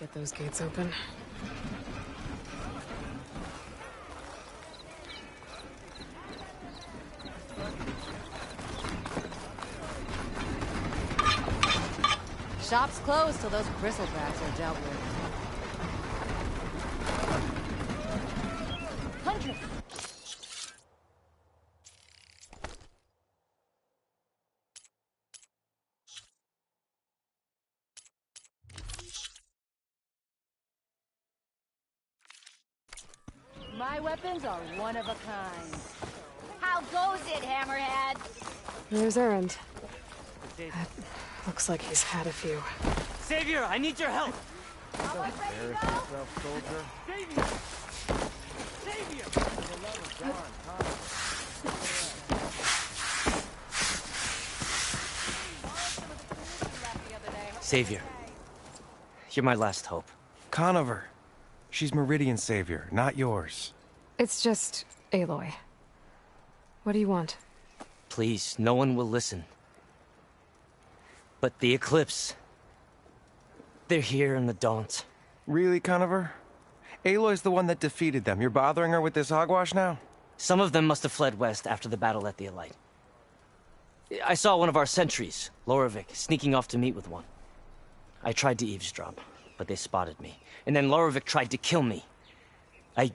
Get those gates open. Shop's closed till those bristlebrats are dealt with. Huntress! My weapons are one of a kind. How goes it, Hammerhead? There's Erend. That looks like he's had a few. Savior, I need your help! Don't embarrass yourself, soldier. Savior! Savior! For the love of God, Savior, you're my last hope. Conover. She's Meridian's savior, not yours. It's just Aloy. What do you want? Please, no one will listen. But the Eclipse... they're here in the Daunt. Really, Conover? Aloy's the one that defeated them. You're bothering her with this hogwash now? Some of them must have fled west after the battle at the Elite. I saw one of our sentries, Loravik, sneaking off to meet with one. I tried to eavesdrop, but they spotted me. And then Loravik tried to kill me. I...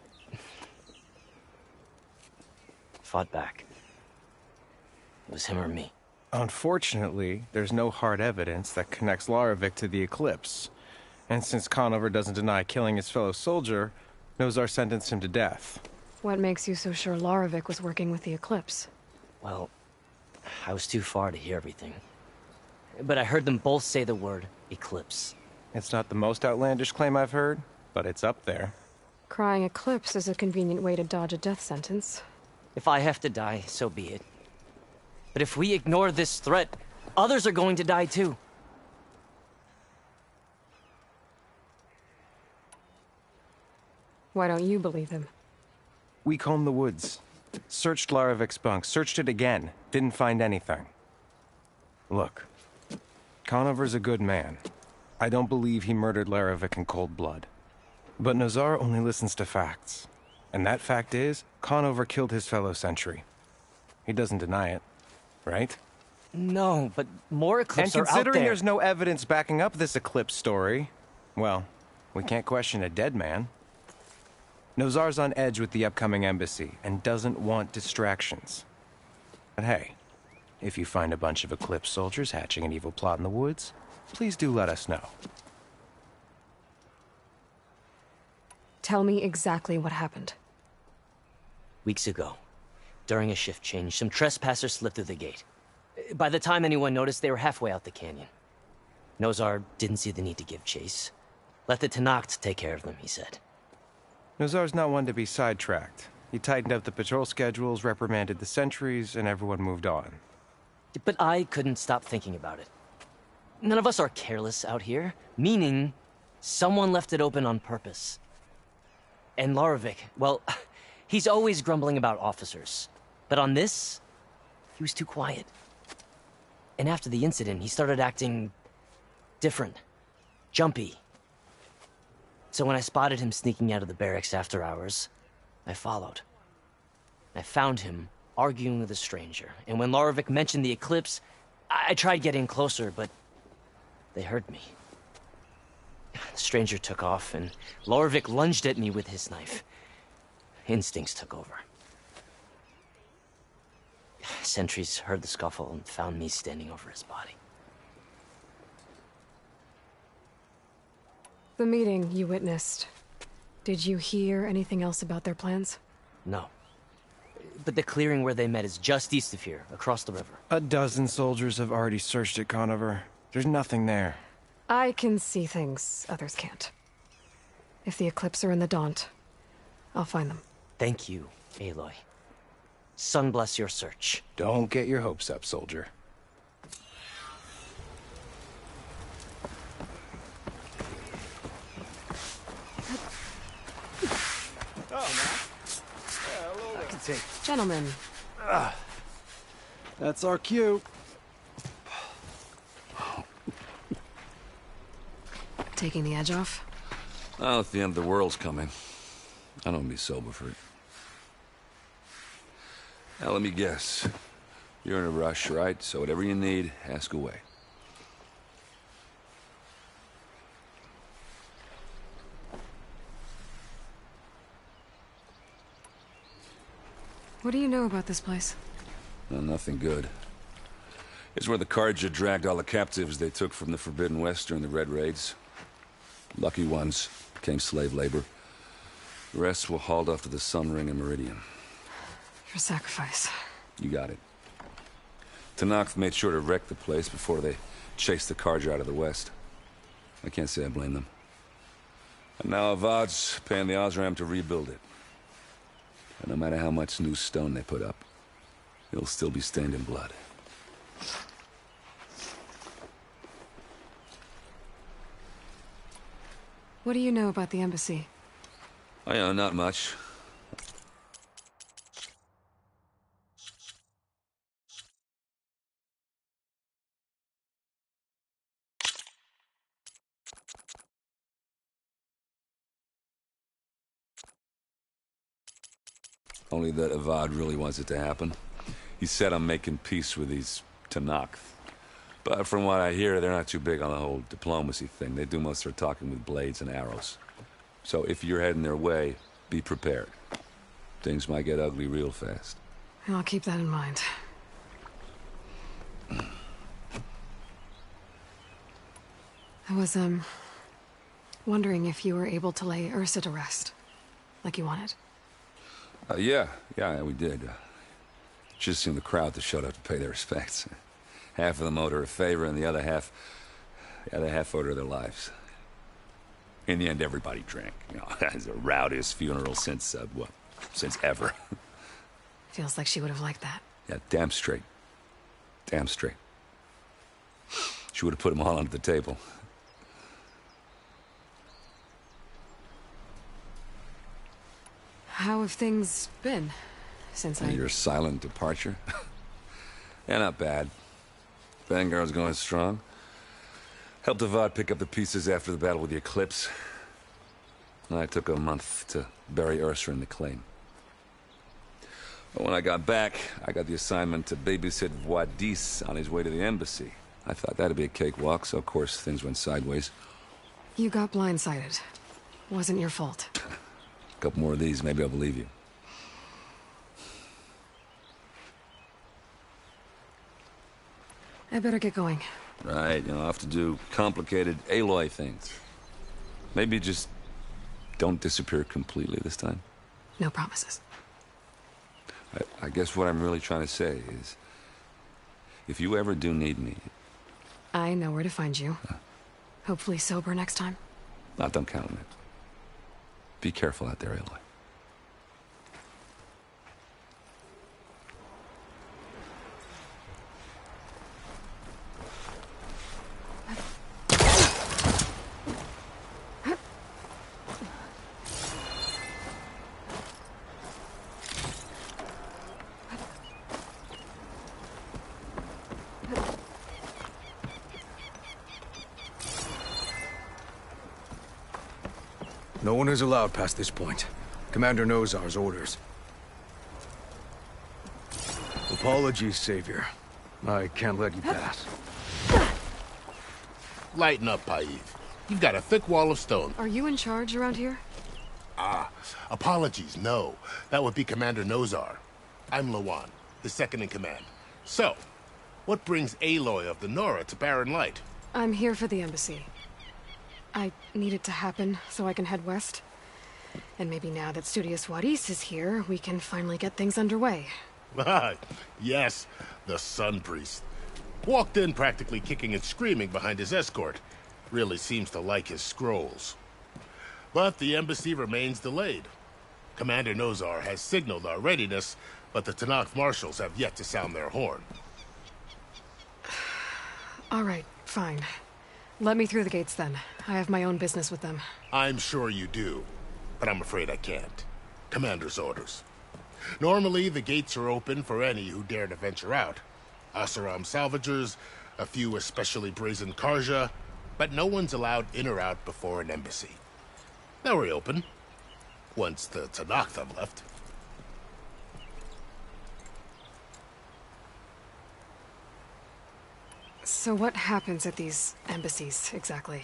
fought back. It was him or me. Unfortunately, there's no hard evidence that connects Loravik to the Eclipse. And since Conover doesn't deny killing his fellow soldier, Nozar sentenced him to death. What makes you so sure Loravik was working with the Eclipse? Well, I was too far to hear everything. But I heard them both say the word Eclipse. It's not the most outlandish claim I've heard, but it's up there. Crying Eclipse is a convenient way to dodge a death sentence. If I have to die, so be it. But if we ignore this threat, others are going to die too. Why don't you believe him? We combed the woods. Searched Laravik's bunk. Searched it again. Didn't find anything. Look. Conover's a good man. I don't believe he murdered Laravik in cold blood. But Nozar only listens to facts. And that fact is, Conover killed his fellow sentry. He doesn't deny it, right? No, but more Eclipse are out there. And considering there's no evidence backing up this Eclipse story, well, we can't question a dead man. Nozar's on edge with the upcoming embassy and doesn't want distractions. But hey, if you find a bunch of Eclipse soldiers hatching an evil plot in the woods, please do let us know. Tell me exactly what happened. Weeks ago, during a shift change, some trespassers slipped through the gate. By the time anyone noticed, they were halfway out the canyon. Nozar didn't see the need to give chase. Let the Tenakth take care of them, he said. Nozar's not one to be sidetracked. He tightened up the patrol schedules, reprimanded the sentries, and everyone moved on. But I couldn't stop thinking about it. None of us are careless out here, meaning someone left it open on purpose. And Loravik, well, he's always grumbling about officers. But on this, he was too quiet. And after the incident, he started acting different, jumpy. So when I spotted him sneaking out of the barracks after hours, I followed. I found him arguing with a stranger, and when Loravik mentioned the Eclipse, I tried getting closer, but they heard me. The stranger took off, and Loravik lunged at me with his knife. Instincts took over. Sentries heard the scuffle and found me standing over his body. The meeting you witnessed. Did you hear anything else about their plans? No. But the clearing where they met is just east of here, across the river. A dozen soldiers have already searched it, Conover. There's nothing there. I can see things others can't. If the Eclipse are in the Daunt, I'll find them. Thank you, Aloy. Sun bless your search. Don't get your hopes up, soldier. Gentlemen. That's our cue. Taking the edge off? Oh, if the end of the world's coming, I don't be sober for it. Now, let me guess. You're in a rush, right? So whatever you need, ask away. What do you know about this place? No, nothing good. It's where the Carja dragged all the captives they took from the Forbidden West during the Red Raids. Lucky ones became slave labor. The rest were hauled off to the Sun Ring and Meridian. Your sacrifice. You got it. Tenakth made sure to wreck the place before they chased the Carja out of the West. I can't say I blame them. And now Avad's paying the Osram to rebuild it. And no matter how much new stone they put up, it'll still be stained in blood. What do you know about the embassy? Oh, yeah, not much. Only that Avad really wants it to happen. He said I'm making peace with these Tenakth. But from what I hear, they're not too big on the whole diplomacy thing. They do most of their talking with blades and arrows. So if you're heading their way, be prepared. Things might get ugly real fast. I'll keep that in mind. I was, wondering if you were able to lay Ursa to rest, like you wanted. Yeah, we did. Just seen the crowd that showed up to pay their respects. Half of them owed her a favor, and the other half owed her their lives. In the end, everybody drank. You know, it's the rowdiest funeral since ever. Feels like she would have liked that. Yeah, damn straight. Damn straight. She would have put them all under the table. How have things been since Your silent departure? Yeah, not bad. Vanguard's going strong. Helped Avad pick up the pieces after the battle with the Eclipse. And I took a month to bury Ursa in the claim. But when I got back, I got the assignment to babysit Wadis on his way to the embassy. I thought that'd be a cakewalk, so of course things went sideways. You got blindsided. Wasn't your fault. A couple more of these, maybe I'll believe you. I better get going. Right, I'll have to do complicated Aloy things. Maybe just don't disappear completely this time. No promises. I guess what I'm really trying to say is, if you ever do need me... I know where to find you. Hopefully sober next time. Don't count on it. Be careful out there, Aloy. No one is allowed past this point. Commander Nozar's orders. Apologies, Savior. I can't let you pass. Lighten up, Paiv. You've got a thick wall of stone. Are you in charge around here? Apologies, no. That would be Commander Nozar. I'm Lawan, the second in command. So, what brings Aloy of the Nora to Barren Light? I'm here for the embassy. I need it to happen so I can head west. And maybe now that Studious Wadis is here, we can finally get things underway. Yes, the Sun Priest. Walked in practically kicking and screaming behind his escort. Really seems to like his scrolls. But the embassy remains delayed. Commander Nozar has signaled our readiness, but the Tenakth marshals have yet to sound their horn. All right, fine. Let me through the gates then. I have my own business with them. I'm sure you do, but I'm afraid I can't. Commander's orders. Normally, the gates are open for any who dare to venture out. Oseram salvagers, a few especially brazen Carja, but no one's allowed in or out before an embassy. They'll reopen. Once the Tenakth left. So what happens at these embassies, exactly?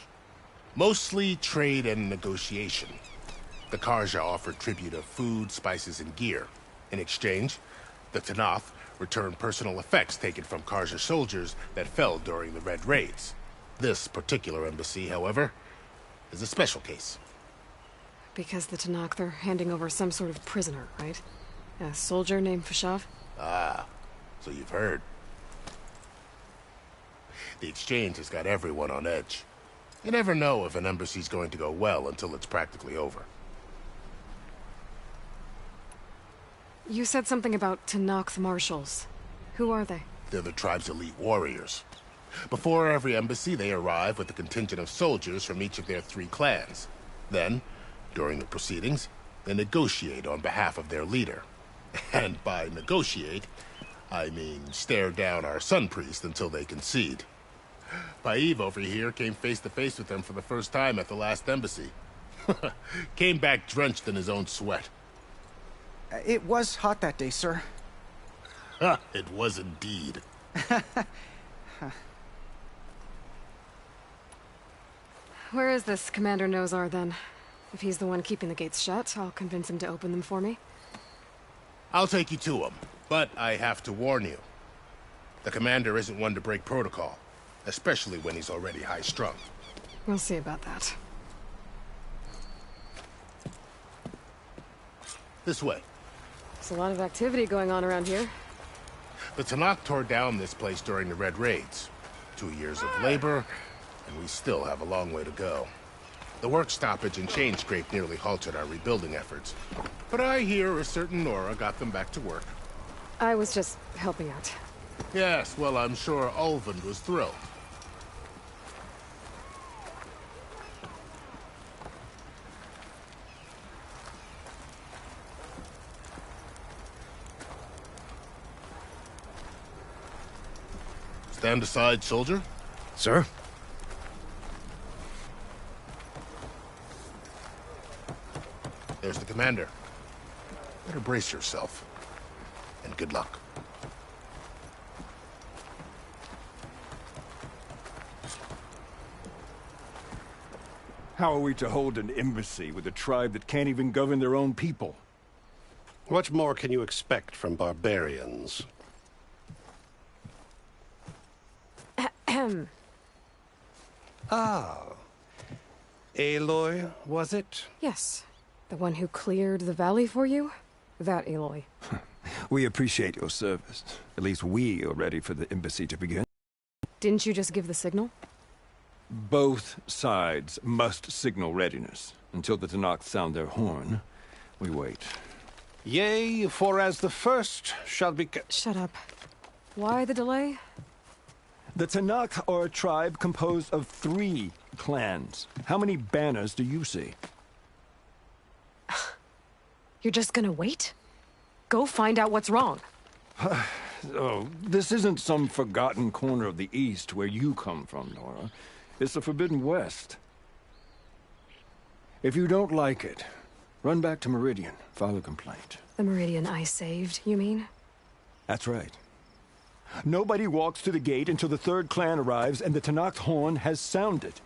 Mostly trade and negotiation. The Karja offered tribute of food, spices, and gear. In exchange, the Tenakth returned personal effects taken from Karja soldiers that fell during the Red Raids. This particular embassy, however, is a special case. Because the Tenakth are handing over some sort of prisoner, right? A soldier named Fashav? Ah, so you've heard. The exchange has got everyone on edge. You never know if an embassy's going to go well until it's practically over. You said something about Tenakth marshals. Who are they? They're the tribe's elite warriors. Before every embassy, they arrive with a contingent of soldiers from each of their 3 clans. Then, during the proceedings, they negotiate on behalf of their leader. And by negotiate, I mean stare down our Sun Priest until they concede. Paiv over here came face to face with them for the first time at the last embassy. Came back drenched in his own sweat. It was hot that day, sir. It was indeed. Where is this Commander Nozar, then? If he's the one keeping the gates shut, I'll convince him to open them for me. I'll take you to him, but I have to warn you. The commander isn't one to break protocol, especially when he's already high-strung. We'll see about that. This way. There's a lot of activity going on around here. The Tenakth tore down this place during the Red Raids. 2 years of labor, and we still have a long way to go. The work stoppage and chain scrape nearly halted our rebuilding efforts. But I hear a certain Nora got them back to work. I was just helping out. Yes, well, I'm sure Ulvund was thrilled. Stand aside, soldier. Sir? There's the commander. Better brace yourself. And good luck. How are we to hold an embassy with a tribe that can't even govern their own people? What more can you expect from barbarians? Ah. Aloy, was it? Yes. The one who cleared the valley for you? That Aloy. We appreciate your service. At least we are ready for the embassy to begin. Didn't you just give the signal? Both sides must signal readiness. Until the Tenakth sound their horn, we wait. Yea, for as the first shall be... Shut up. Why the delay? The Tenakth are a tribe composed of 3 clans. How many banners do you see? You're just gonna wait? Go find out what's wrong. Oh, this isn't some forgotten corner of the East where you come from, Nora. It's the Forbidden West. If you don't like it, run back to Meridian, file a complaint. The Meridian I saved, you mean? That's right. Nobody walks to the gate until the 3rd clan arrives and the Tenakth horn has sounded.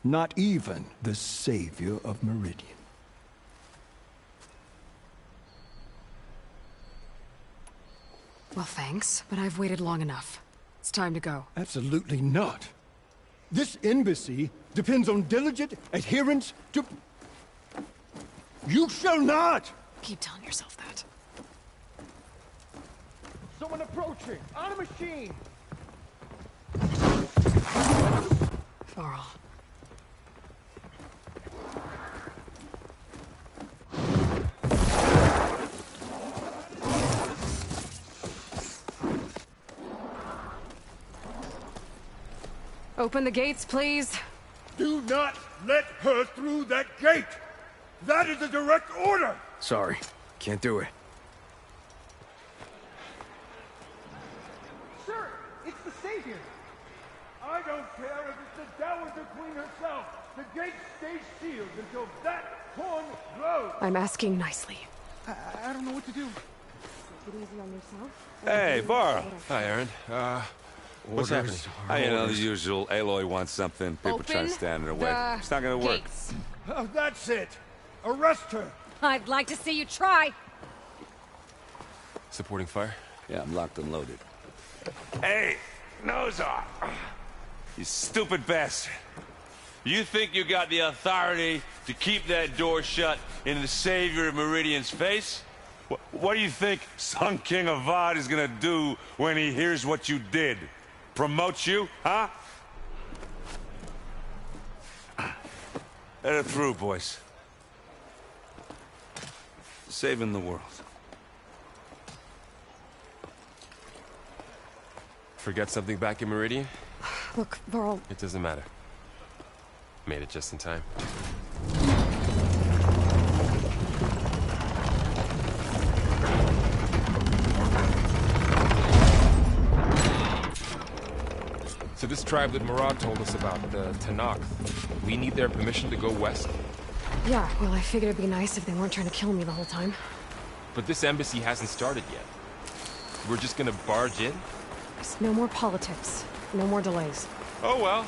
Not even the savior of Meridian. Well, thanks, but I've waited long enough. It's time to go. Absolutely not. This embassy depends on diligent adherence to... You shall not! Keep telling yourself that. Someone approaching! On a machine! Varl. Open the gates, please. Do not let her through that gate! That is a direct order! Sorry, can't do it. Sir, it's the Savior! I don't care if it's the Dowager Queen herself! The gate stays sealed until that horn blows. I'm asking nicely. I don't know what to do. Take it easy on yourself. Hey, Varl. Hi, Aaron. What's happening? You know, the usual. Aloy wants something. People trying to stand in her way. It's not gonna work. Gates. Oh, that's it. Arrest her. I'd like to see you try. Supporting fire? Yeah, I'm locked and loaded. Hey, nose off. You stupid bastard. You think you got the authority to keep that door shut in the Savior of Meridian's face? What do you think Sun King Avad is gonna do when he hears what you did? Promote you, huh? Let her through, boys. Saving the world. Forget something back in Meridian? Look, Varl, It doesn't matter. Made it just in time. So this tribe that Murad told us about, the Tanakh, we need their permission to go west? yeah, well, I figured it'd be nice if they weren't trying to kill me the whole time. But this embassy hasn't started yet. We're just gonna barge in? Just no more politics. No more delays. Oh well.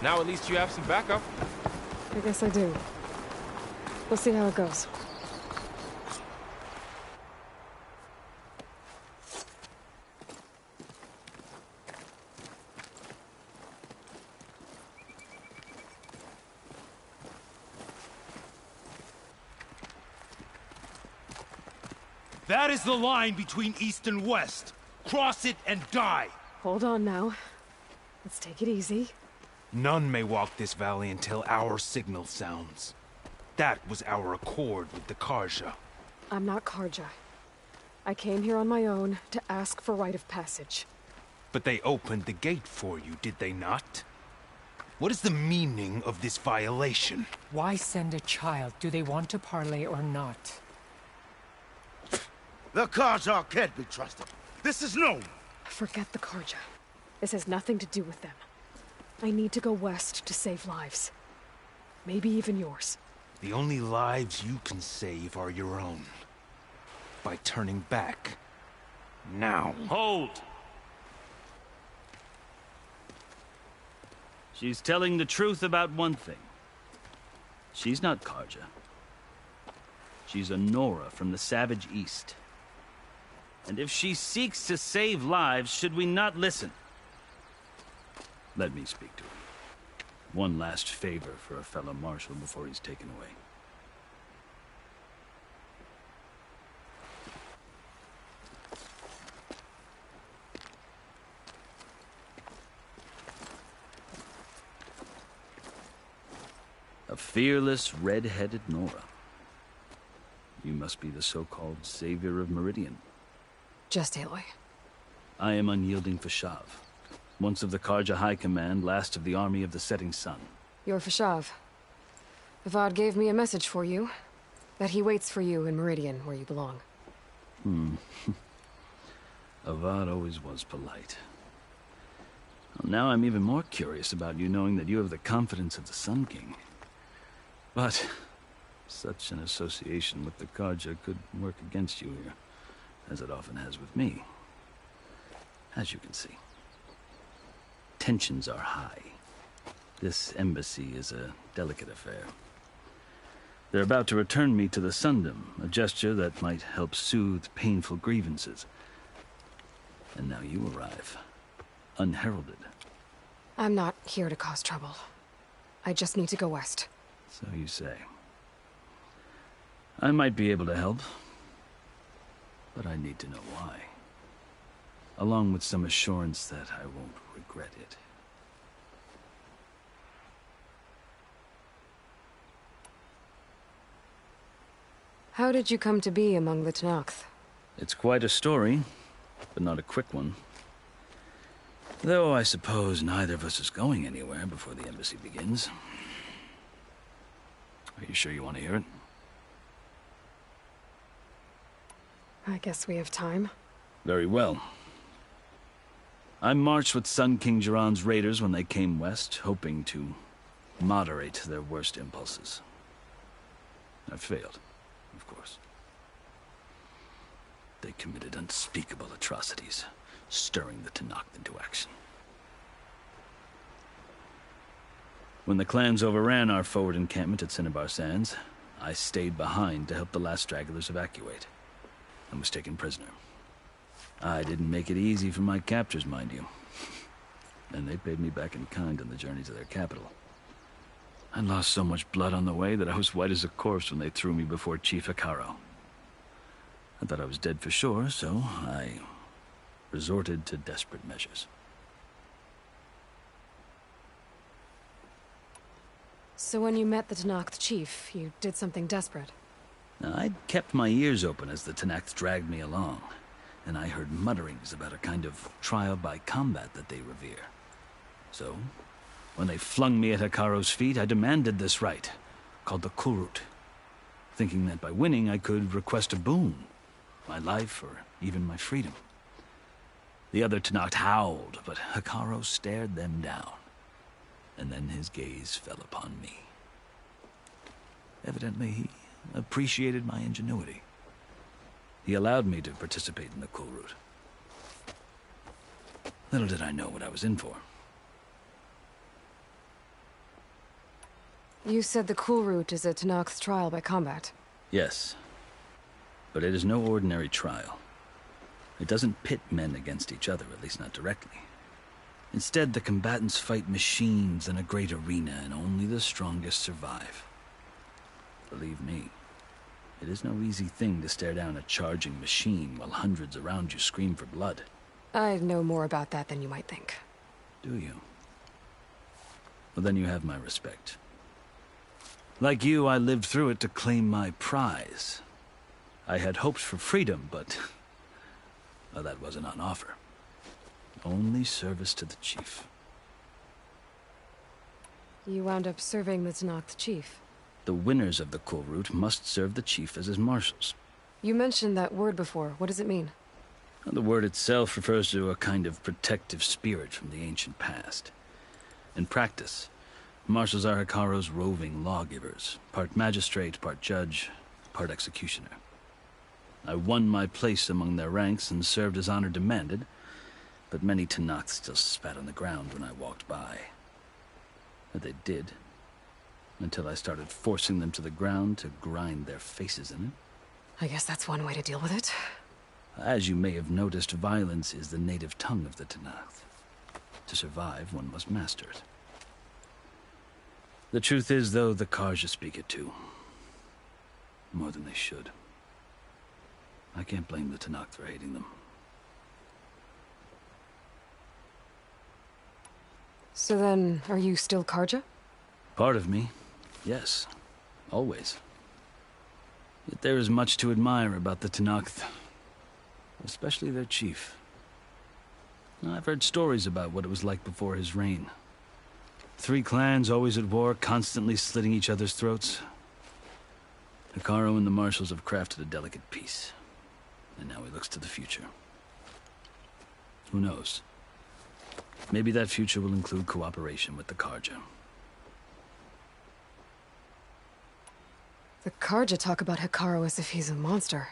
Now at least you have some backup. I guess I do. We'll see how it goes. That is the line between East and West. Cross it and die. Hold on now. Let's take it easy. None may walk this valley until our signal sounds. That was our accord with the Karja. I'm not Karja. I came here on my own to ask for rite of passage. But they opened the gate for you, did they not? What is the meaning of this violation? Why send a child? Do they want to parley or not? The Karja can't be trusted. This is known. Forget the Karja. This has nothing to do with them. I need to go west to save lives. Maybe even yours. The only lives you can save are your own. By turning back. Now. Hold! She's telling the truth about one thing. She's not Karja. She's a Nora from the Savage East. And if she seeks to save lives, should we not listen? Let me speak to her. One last favor for a fellow marshal before he's taken away. A fearless, red-headed Nora. You must be the so-called Savior of Meridian. Just Aloy. I am unyielding Fashav. Once of the Karja High Command, last of the army of the Setting Sun. You're Fashav. Avad gave me a message for you. That he waits for you in Meridian, where you belong. Avad always was polite. Well, now I'm even more curious about you knowing that you have the confidence of the Sun King. But such an association with the Karja could work against you here, as it often has with me. As you can see. Tensions are high. This embassy is a delicate affair. They're about to return me to the Sundom, a gesture that might help soothe painful grievances. And now you arrive, unheralded. I'm not here to cause trouble. I just need to go west. So you say. I might be able to help, but I need to know why. Along with some assurance that I won't regret it. How did you come to be among the Tanakh? It's quite a story, but not a quick one. Though I suppose neither of us is going anywhere before the embassy begins. Are you sure you want to hear it? I guess we have time. Very well. I marched with Sun King Jiran's raiders when they came west, hoping to moderate their worst impulses. I've failed, of course. They committed unspeakable atrocities, stirring the Tenakth into action. When the clans overran our forward encampment at Cinnabar Sands, I stayed behind to help the last stragglers evacuate, and was taken prisoner. I didn't make it easy for my captors, mind you. And they paid me back in kind on the journey to their capital. I lost so much blood on the way that I was white as a corpse when they threw me before Chief Hekarro. I thought I was dead for sure, so I resorted to desperate measures. So when you met the Tenakth chief, you did something desperate? Now, I'd kept my ears open as the Tenakth dragged me along, and I heard mutterings about a kind of trial by combat that they revere. So, when they flung me at Hekarro's feet, I demanded this right, called the Kulrut, thinking that by winning I could request a boon, my life or even my freedom. The other Tenakth howled, but Hekarro stared them down, and then his gaze fell upon me. Evidently, he appreciated my ingenuity. He allowed me to participate in the Kulrut. Little did I know what I was in for. You said the Kulrut is a Tenakth's trial by combat. Yes, but it is no ordinary trial. It doesn't pit men against each other, at least not directly. Instead, the combatants fight machines in a great arena, and only the strongest survive. Believe me, it is no easy thing to stare down a charging machine while hundreds around you scream for blood. I know more about that than you might think. Do you? Well, then you have my respect. Like you, I lived through it to claim my prize. I had hopes for freedom, but well, that wasn't on offer. Only service to the chief. You wound up serving the Tenakth chief. The winners of the Kulrut must serve the chief as his marshals. You mentioned that word before. What does it mean? The word itself refers to a kind of protective spirit from the ancient past. In practice, marshals are Hekarro's roving lawgivers, part magistrate, part judge, part executioner. I won my place among their ranks and served as honor demanded, but many Tenakth still spat on the ground when I walked by. But they did, until I started forcing them to the ground to grind their faces in it. I guess that's one way to deal with it. As you may have noticed, violence is the native tongue of the Tenakth. To survive, one must master it. The truth is, though, the Carja speak it too. More than they should. I can't blame the Tenakth for hating them. So then, are you still Carja? Part of me, yes. Always. Yet there is much to admire about the Tenakth. Especially their chief. I've heard stories about what it was like before his reign. 3 clans always at war, constantly slitting each other's throats. Hekarro and the marshals have crafted a delicate peace. And now he looks to the future. Who knows? Maybe that future will include cooperation with the Carja. The Carja talk about Hekarro as if he's a monster.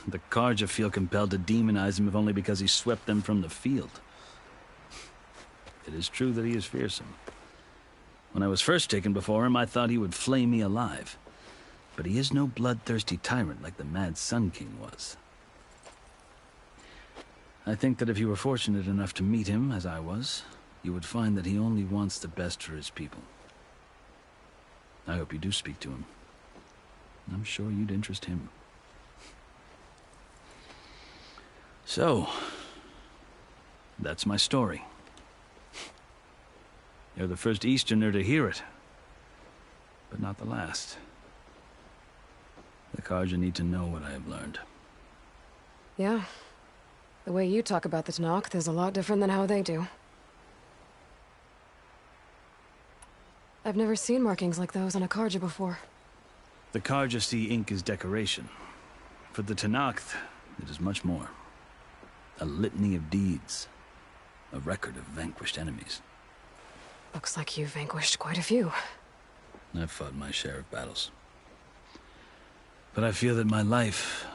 The Carja feel compelled to demonize him if only because he swept them from the field. It is true that he is fearsome. When I was first taken before him, I thought he would flay me alive. But he is no bloodthirsty tyrant like the Mad Sun King was. I think that if you were fortunate enough to meet him, as I was, you would find that he only wants the best for his people. I hope you do speak to him. I'm sure you'd interest him. So, that's my story. You're the first Easterner to hear it, but not the last. The Carja need to know what I have learned. Yeah. The way you talk about the Tenakth is a lot different than how they do. I've never seen markings like those on a Carja before. The Carja see ink as decoration. For the Tenakth, it is much more. A litany of deeds. A record of vanquished enemies. Looks like you've vanquished quite a few. I've fought my share of battles. But I feel that my life,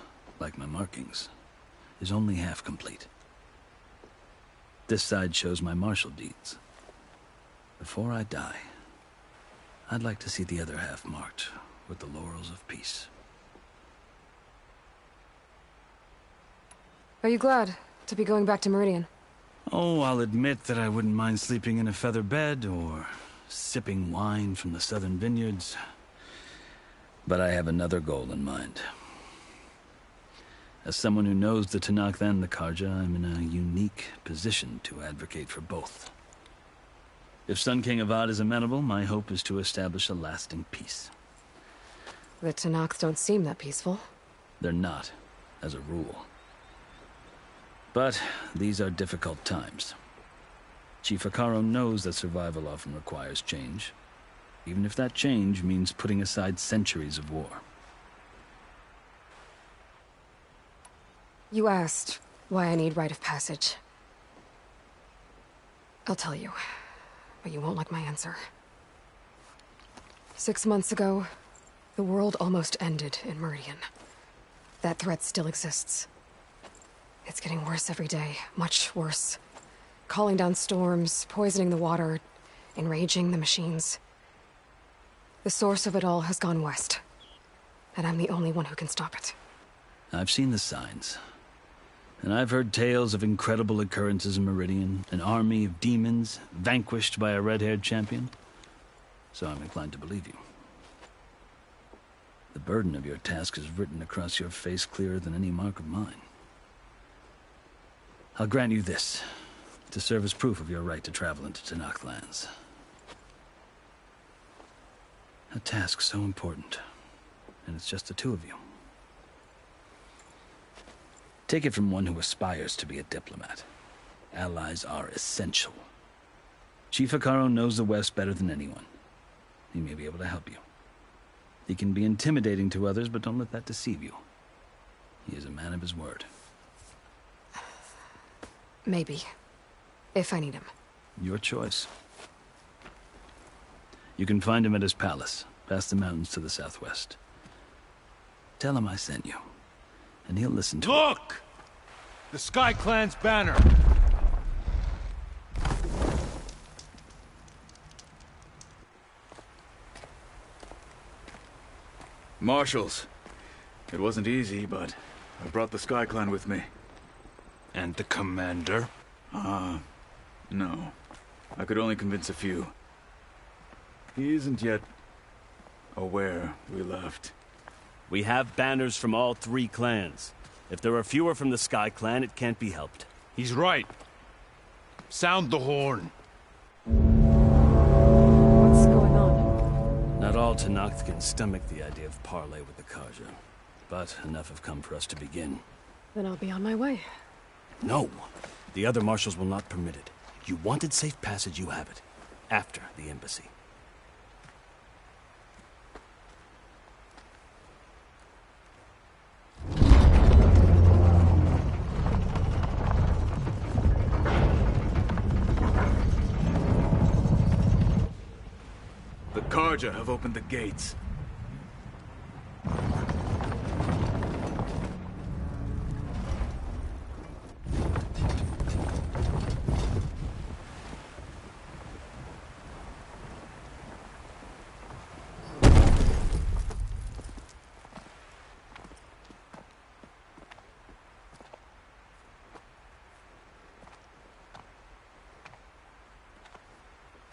like my markings, is only half complete. This side shows my martial deeds. Before I die, I'd like to see the other half marked with the laurels of peace. Are you glad to be going back to Meridian? Oh, I'll admit that I wouldn't mind sleeping in a feather bed or sipping wine from the southern vineyards. But I have another goal in mind. As someone who knows the Tenakth and the Carja, I'm in a unique position to advocate for both. If Sun King Avad is amenable, my hope is to establish a lasting peace. The Tenakth don't seem that peaceful. They're not, as a rule. But these are difficult times. Chief Hekarro knows that survival often requires change, even if that change means putting aside centuries of war. You asked why I need rite of passage. I'll tell you, but you won't like my answer. 6 months ago, the world almost ended in Meridian. That threat still exists. It's getting worse every day, much worse. Calling down storms, poisoning the water, enraging the machines. The source of it all has gone west, and I'm the only one who can stop it. I've seen the signs. And I've heard tales of incredible occurrences in Meridian, an army of demons vanquished by a red-haired champion. So I'm inclined to believe you. The burden of your task is written across your face clearer than any mark of mine. I'll grant you this, to serve as proof of your right to travel into Tenakth lands. A task so important, and it's just the two of you. Take it from one who aspires to be a diplomat. Allies are essential. Chief Hekarro knows the West better than anyone. He may be able to help you. He can be intimidating to others, but don't let that deceive you. He is a man of his word. Maybe. If I need him. Your choice. You can find him at his palace, past the mountains to the southwest. Tell him I sent you, and he'll listen to Look! The Sky Clan's banner! Marshals. It wasn't easy, but I brought the Sky Clan with me. And the commander? No. I could only convince a few. He isn't yet aware we left. We have banners from all 3 clans. If there are fewer from the Sky Clan, it can't be helped. He's right. Sound the horn. What's going on? Not all Tenakth can stomach the idea of parley with the Carja, but enough have come for us to begin. Then I'll be on my way. No. The other marshals will not permit it. You wanted safe passage, you have it. After the embassy. The Carja have opened the gates.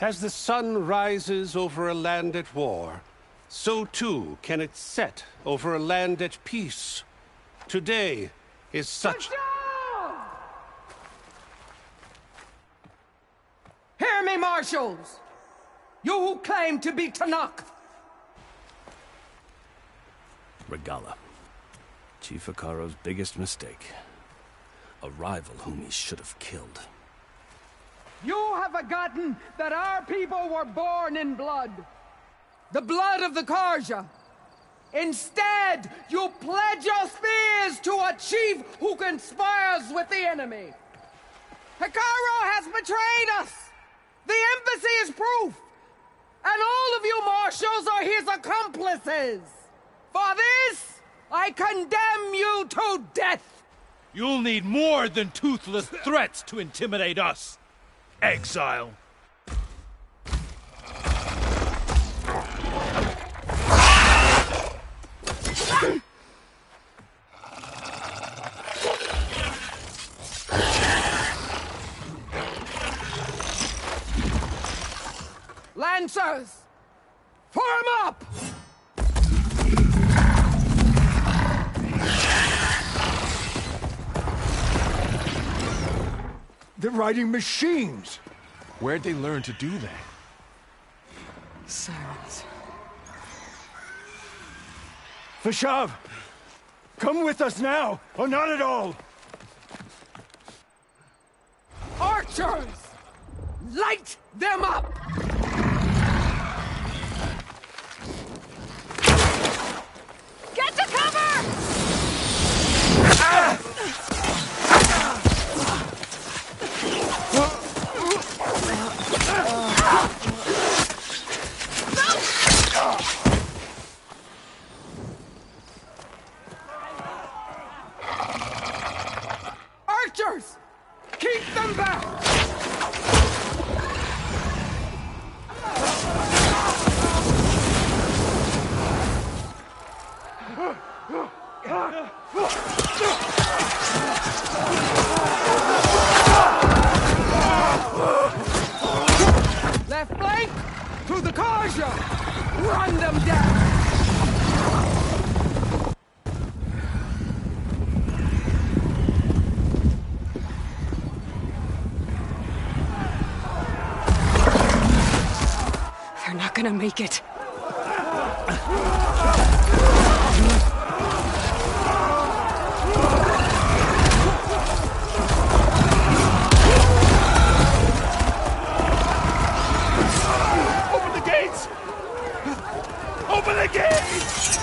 As the sun rises over a land at war, so too can it set over a land at peace. Today is such... Hear me, marshals! You who claim to be Tenakth! Regalla. Chief Hekarro's biggest mistake. A rival whom he should have killed. You have forgotten that our people were born in blood. The blood of the Carja. Instead, you pledge your spears to a chief who conspires with the enemy. Hekarro has betrayed us! The embassy is proof! And all of you marshals are his accomplices! For this, I condemn you to death! You'll need more than toothless threats to intimidate us, exile. Lancers! Form up! They're riding machines! Where'd they learn to do that? Sirens. Fashav! Come with us now, or not at all! Archers! Light them up! Get to cover! Archers! Keep them back! Left flank! To the Karja! Run them down! They're not gonna make it. Open the gates! Open the gates!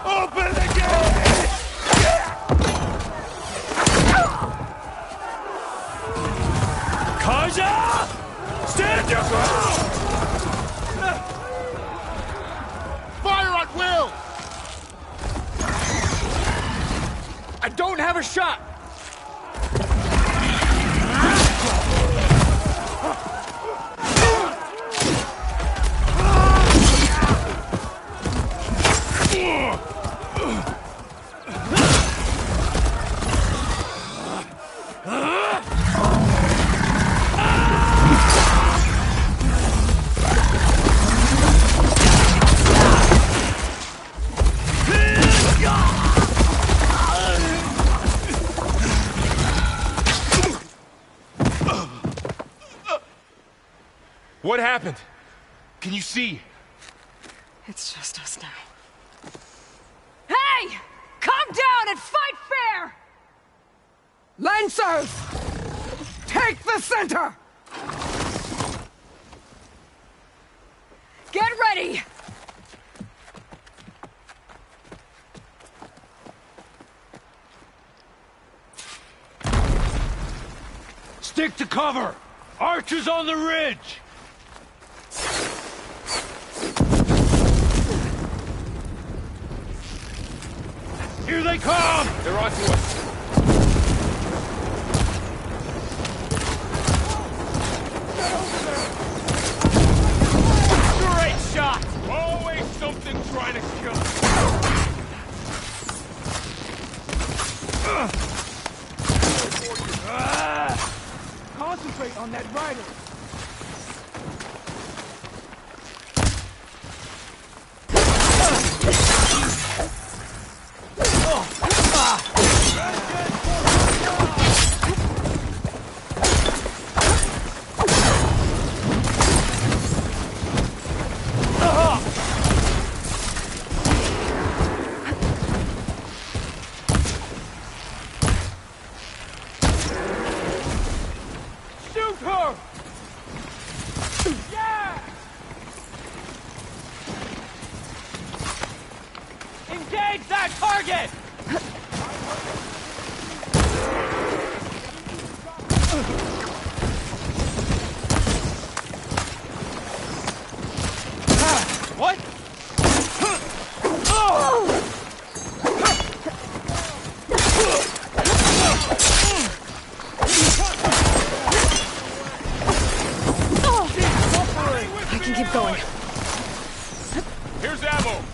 Open the gates! Karja! Stand your ground! Fire at will! I don't have a shot! What happened? Can you see? It's just us now. Hey! Calm down and fight fair! Lancers! Take the center! Get ready! Stick to cover! Archers on the ridge! Here they come! They're onto us. Great shot! Always something trying to kill us. Concentrate on that rider! Shoot her! Yeah! Engage that target! What? I can keep going. Here's ammo.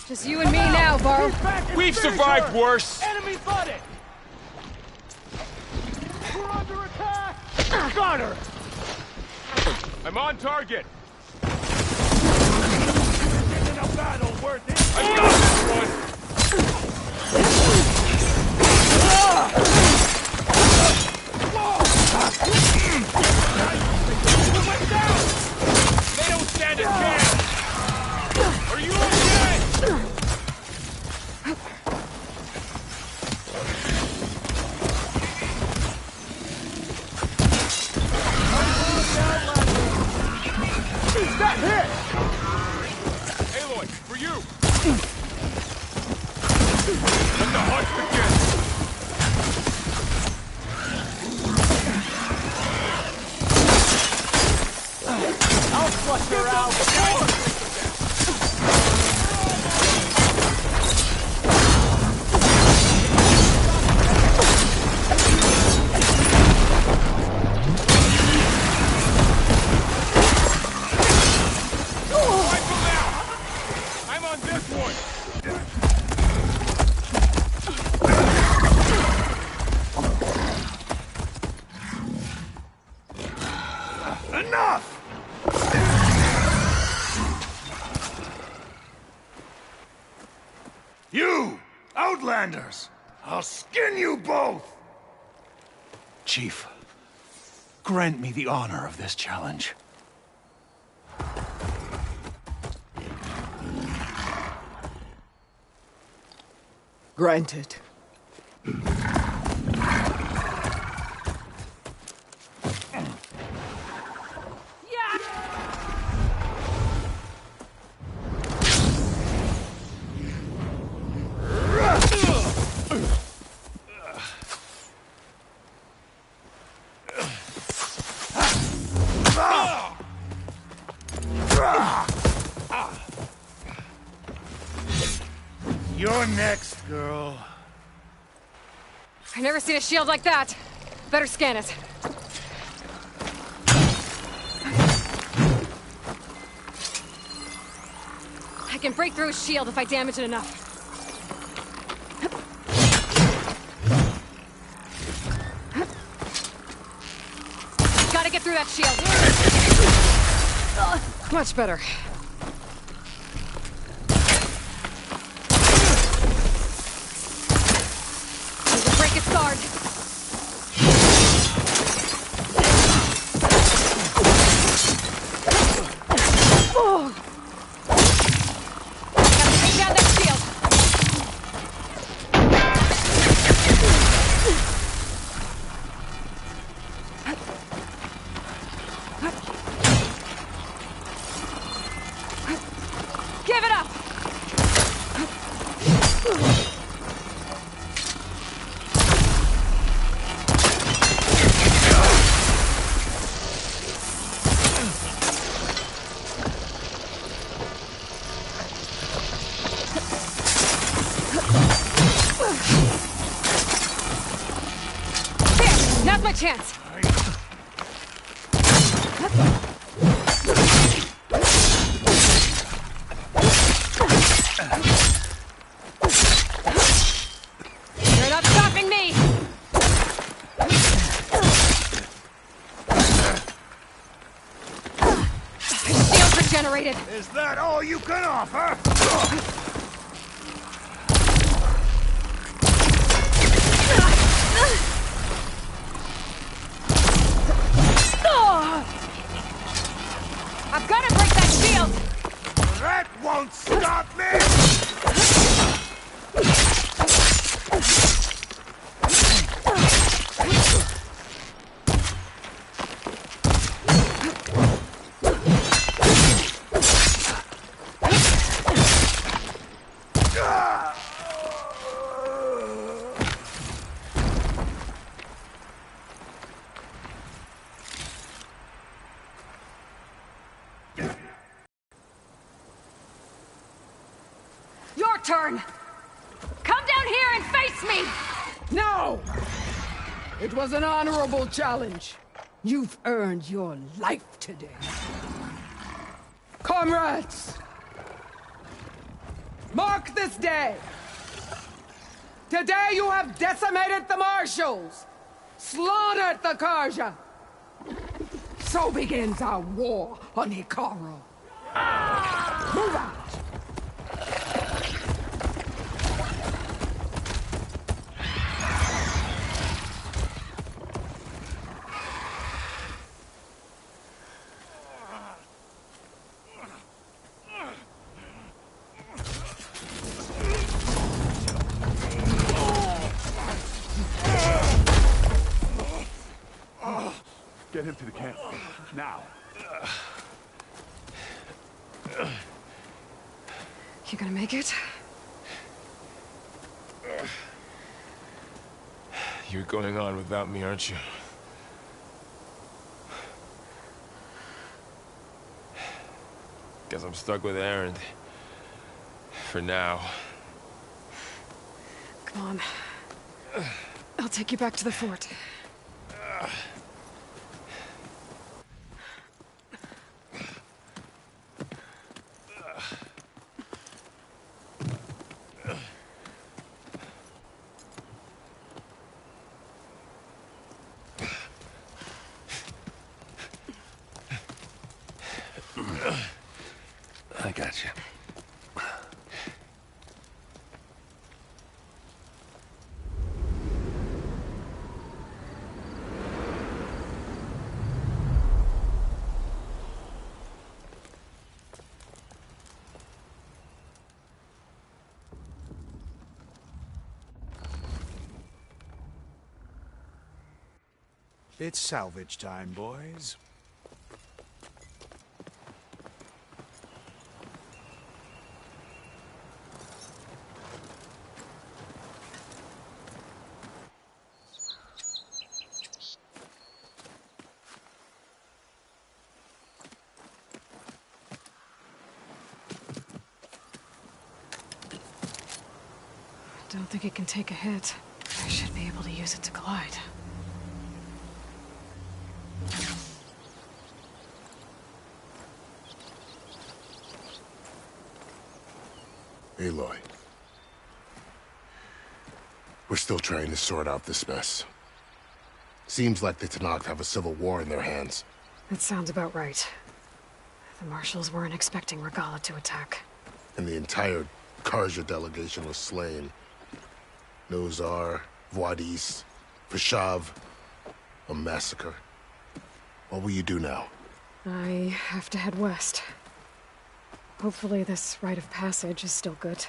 Just you and me now, Varl. We've survived worse. Enemy spotted! We're under attack! Got her! I'm on target. In a battle worth it! I got this one. They don't stand a chance. Are you okay? That hit! Aloy, for you. Let the hunt begin. I'll flush her out! I'm on this one. Enough! You, Outlanders! I'll skin you both! Chief, grant me the honor of this challenge. Granted. You're next, girl. I've never seen a shield like that. Better scan it. I can break through his shield if I damage it enough. Gotta get through that shield. Much better. Need to break its guard. Oh. Gotta take down that shield. generated! Is that all you can offer? I've got to break that shield! That won't stop me! Your turn! Come down here and face me! No! It was an honorable challenge. You've earned your life today. Comrades! Mark this day! Today you have decimated the Marshals! Slaughtered the Karja! So begins our war on Hekarro. Move out! Get him to the camp. Now. You gonna make it? You're going on without me, aren't you? Guess I'm stuck with Erend. For now. Come on. I'll take you back to the fort. I got you. It's salvage time, boys. Don't think it can take a hit. I should be able to use it to glide. Aloy. We're still trying to sort out this mess. Seems like the Tenakth have a civil war in their hands. That sounds about right. The Marshals weren't expecting Regalla to attack. And the entire Karja delegation was slain. Nozar, Vuadis, Vashav. A massacre. What will you do now? I have to head west. Hopefully this rite of passage is still good.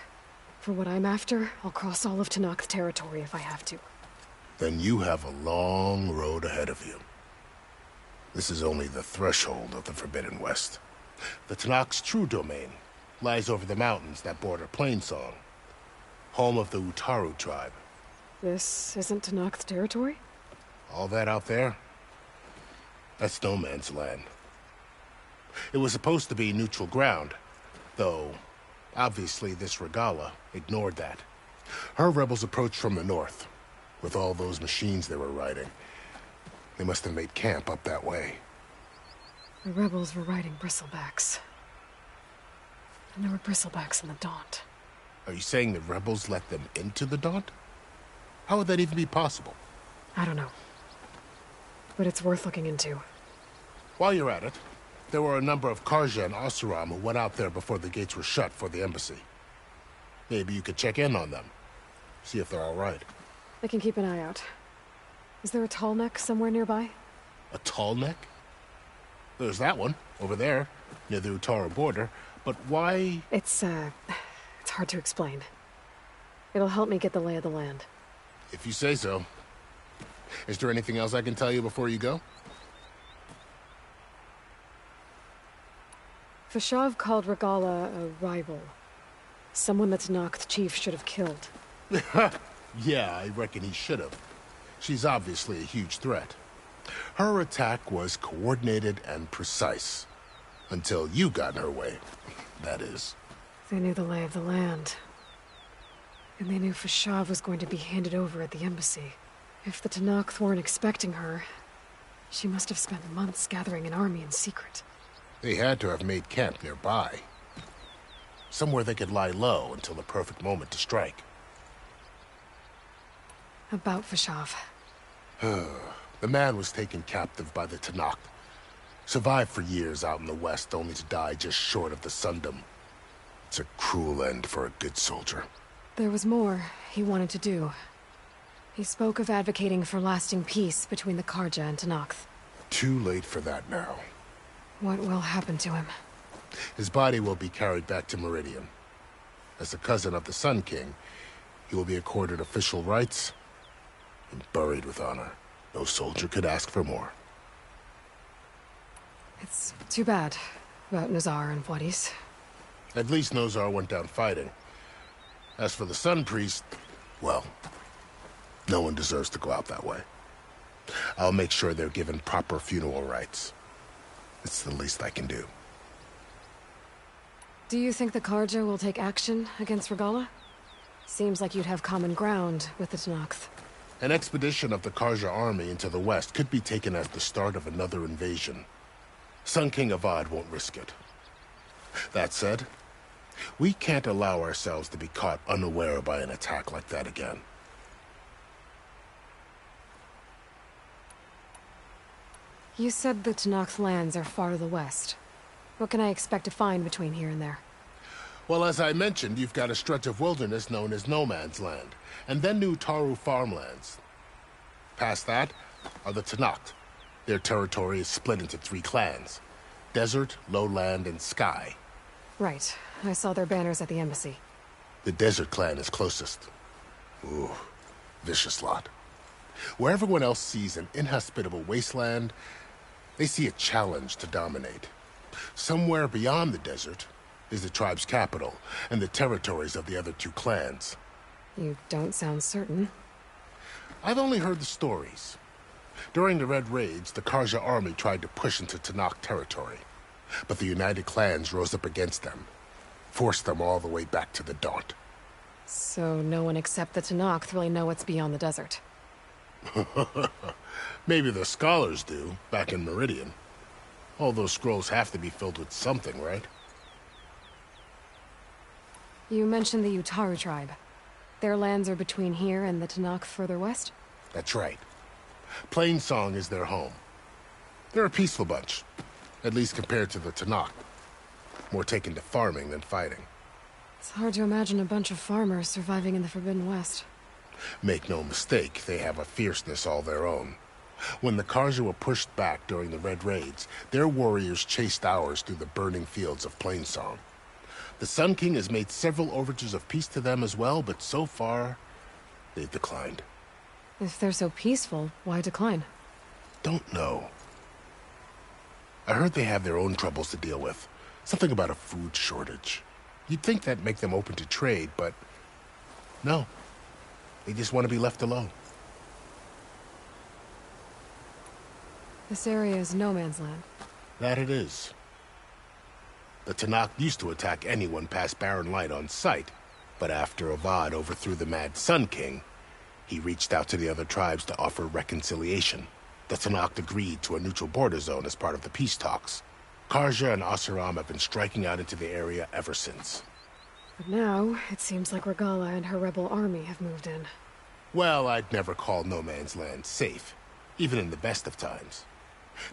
For what I'm after, I'll cross all of Tenakth territory if I have to. Then you have a long road ahead of you. This is only the threshold of the Forbidden West. The Tenakth's true domain lies over the mountains that border Plainsong, home of the Utaru tribe. This isn't Tenakth territory? All that out there? That's no man's land. It was supposed to be neutral ground, though obviously this Regalla ignored that. Her rebels approached from the north, with all those machines they were riding. They must have made camp up that way. The rebels were riding bristlebacks. And there were bristlebacks in the Daunt. Are you saying the rebels let them into the Daunt? How would that even be possible? I don't know. But it's worth looking into. While you're at it, There were a number of Karja and Oseram who went out there before the gates were shut for the embassy. Maybe you could check in on them. See if they're all right. I can keep an eye out. Is there a tall neck somewhere nearby? A tall neck? There's that one, over there, near the Utaru border. But why... It's hard to explain. It'll help me get the lay of the land. If you say so. Is there anything else I can tell you before you go? Fashav called Regalla a rival. Someone that Tenakth chief should have killed. Yeah, I reckon he should have. She's obviously a huge threat. Her attack was coordinated and precise. Until you got in her way, that is. They knew the lay of the land. And they knew Fashav was going to be handed over at the embassy. If the Tenakth weren't expecting her, she must have spent months gathering an army in secret. They had to have made camp nearby. Somewhere they could lie low until the perfect moment to strike. About Fashav. The man was taken captive by the Tenakth. Survived for years out in the west, only to die just short of the Sundom. It's a cruel end for a good soldier. There was more he wanted to do. He spoke of advocating for lasting peace between the Karja and Tenakth. Too late for that now. What will happen to him? His body will be carried back to Meridian. As a cousin of the Sun King, he will be accorded official rights and buried with honor. No soldier could ask for more. It's too bad about Nazar and Wadis. At least Nozar went down fighting. As for the Sun Priest, well, no one deserves to go out that way. I'll make sure they're given proper funeral rites. It's the least I can do. Do you think the Karja will take action against Regalla? Seems like you'd have common ground with the Tenakth. An expedition of the Karja army into the west could be taken as the start of another invasion. Sun King Avad won't risk it. That said, we can't allow ourselves to be caught unaware by an attack like that again. You said the Tenakth lands are far to the west. What can I expect to find between here and there? Well, as I mentioned, you've got a stretch of wilderness known as No Man's Land, and then New Utaru farmlands. Past that are the Tenakth. Their territory is split into 3 clans: Desert, Lowland, and Sky. Right. I saw their banners at the embassy. The Desert clan is closest. Ooh, vicious lot. Where everyone else sees an inhospitable wasteland, they see a challenge to dominate. Somewhere beyond the desert is the tribe's capital and the territories of the other 2 clans. You don't sound certain. I've only heard the stories. During the Red Raids, the Karja army tried to push into Tenakth territory, but the united clans rose up against them, forced them all the way back to the Daunt. So no one except the Tenakth really know what's beyond the desert. Maybe the scholars do, back in Meridian. All those scrolls have to be filled with something, right? You mentioned the Utaru tribe. Their lands are between here and the Tenakth further west? That's right. Plainsong is their home. They're a peaceful bunch, at least compared to the Tenakth. More taken to farming than fighting. It's hard to imagine a bunch of farmers surviving in the Forbidden West. Make no mistake, they have a fierceness all their own. When the Karja were pushed back during the Red Raids, their warriors chased ours through the burning fields of Plainsong. The Sun King has made several overtures of peace to them as well, but so far, they've declined. If they're so peaceful, why decline? Don't know. I heard they have their own troubles to deal with. Something about a food shortage. You'd think that'd make them open to trade, but no. They just want to be left alone. This area is no man's land. That it is. The Tenakth used to attack anyone past Barren Light on sight, but after Avad overthrew the Mad Sun King, he reached out to the other tribes to offer reconciliation. The Tenakth agreed to a neutral border zone as part of the peace talks. Karja and Oseram have been striking out into the area ever since. But now, it seems like Regalla and her rebel army have moved in. Well, I'd never call No Man's Land safe, even in the best of times.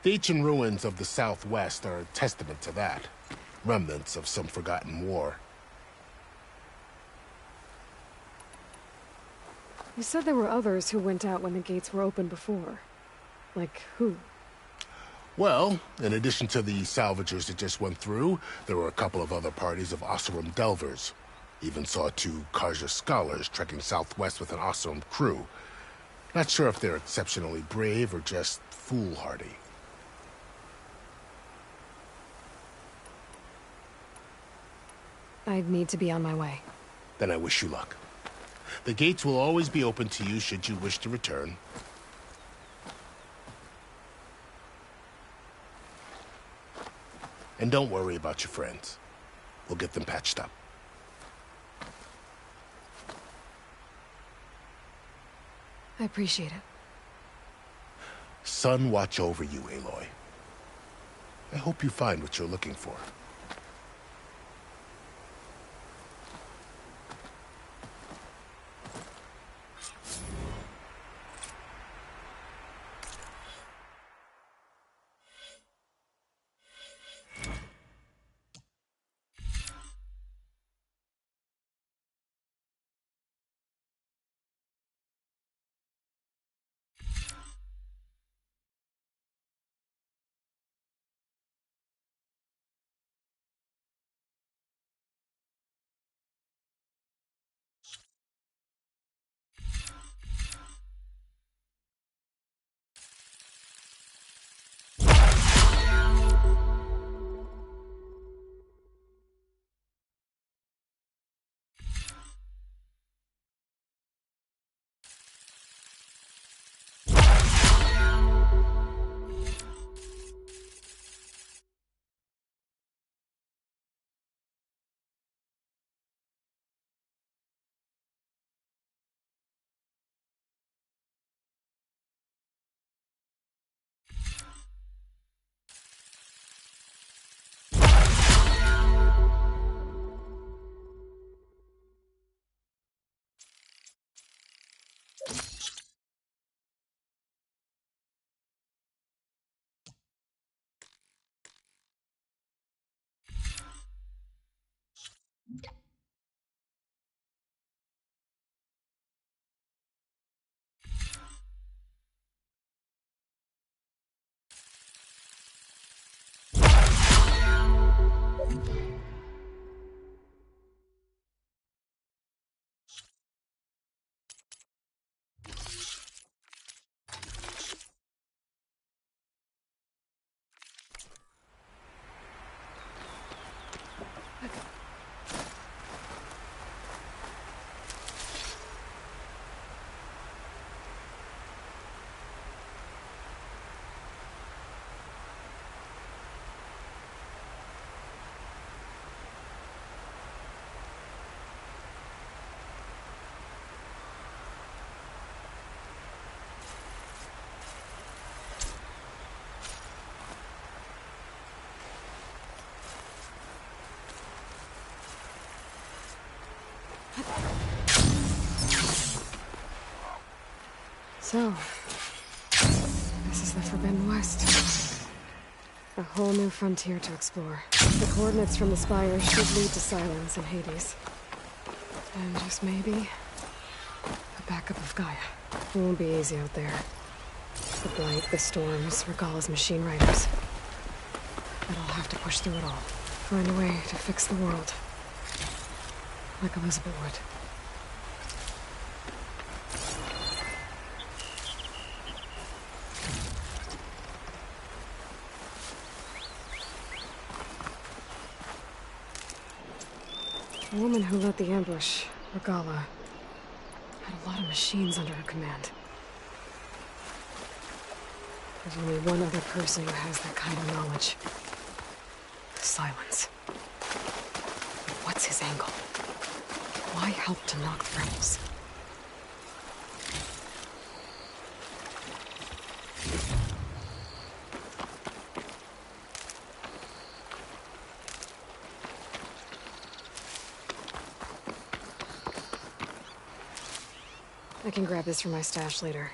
The ancient ruins of the Southwest are a testament to that. Remnants of some forgotten war. You said there were others who went out when the gates were open before. Like who? Well, in addition to the salvagers that just went through, there were a couple of other parties of Oseram delvers. Even saw 2 Carja scholars trekking southwest with an Oseram crew. Not sure if they're exceptionally brave or just foolhardy. I'd need to be on my way. Then I wish you luck. The gates will always be open to you should you wish to return. And don't worry about your friends. We'll get them patched up. I appreciate it. Sun watch over you, Aloy. I hope you find what you're looking for. So, this is the Forbidden West. A whole new frontier to explore. The coordinates from the spire should lead to Silence and Hades. And just maybe, a backup of Gaia. It won't be easy out there. The Blight, the Storms, Regalla's machine riders. But I'll have to push through it all. Find a way to fix the world. Like Elizabeth would. The woman who led the ambush, Regalla, had a lot of machines under her command. There's only one other person who has that kind of knowledge. Silence. What's his angle? Why help to knock the rebels? I can grab this from my stash later.